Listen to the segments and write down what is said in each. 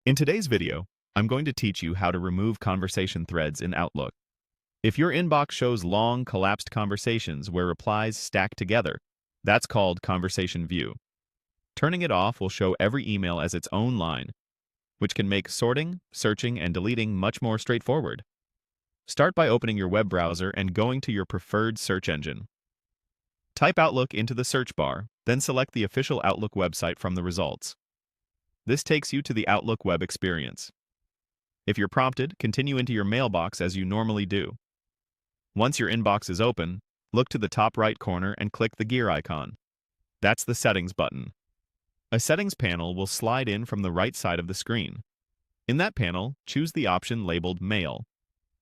In today's video, I'm going to teach you how to remove conversation threads in Outlook. If your inbox shows long, collapsed conversations where replies stack together, that's called Conversation View. Turning it off will show every email as its own line, which can make sorting, searching, and deleting much more straightforward. Start by opening your web browser and going to your preferred search engine. Type Outlook into the search bar, then select the official Outlook website from the results. This takes you to the Outlook web experience. If you're prompted, continue into your mailbox as you normally do. Once your inbox is open, look to the top right corner and click the gear icon. That's the Settings button. A settings panel will slide in from the right side of the screen. In that panel, choose the option labeled Mail.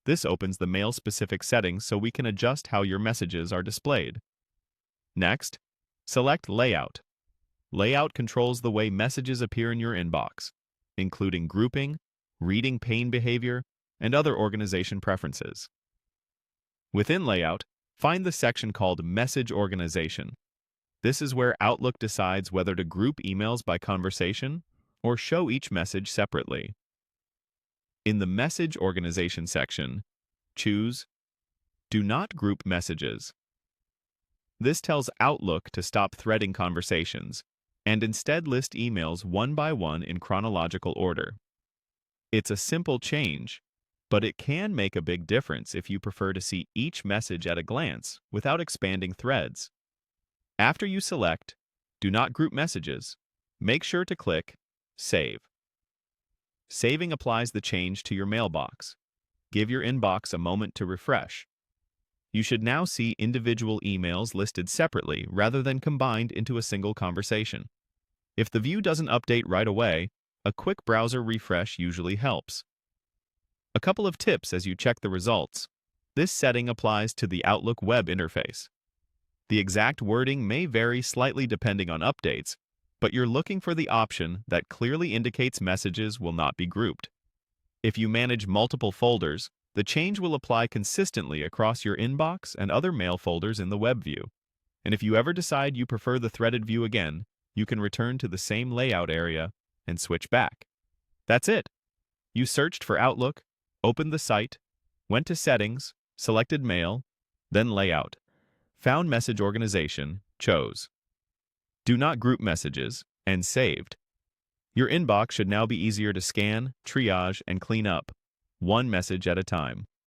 This opens the mail-specific settings so we can adjust how your messages are displayed. Next, select Layout. Layout controls the way messages appear in your inbox, including grouping, reading pane behavior, and other organization preferences. Within Layout, find the section called Message Organization. This is where Outlook decides whether to group emails by conversation or show each message separately. In the Message Organization section, choose Do Not Group Messages. This tells Outlook to stop threading conversations and instead list emails one by one in chronological order. It's a simple change, but it can make a big difference if you prefer to see each message at a glance without expanding threads. After you select Do Not Group Messages, make sure to click Save. Saving applies the change to your mailbox. Give your inbox a moment to refresh. You should now see individual emails listed separately rather than combined into a single conversation. If the view doesn't update right away, a quick browser refresh usually helps. A couple of tips as you check the results. This setting applies to the Outlook web interface. The exact wording may vary slightly depending on updates, but you're looking for the option that clearly indicates messages will not be grouped. If you manage multiple folders, the change will apply consistently across your inbox and other mail folders in the web view. And if you ever decide you prefer the threaded view again, you can return to the same layout area and switch back. That's it. You searched for Outlook, opened the site, went to Settings, selected Mail, then Layout, found Message Organization, chose Do Not Group Messages, and saved. Your inbox should now be easier to scan, triage, and clean up, one message at a time.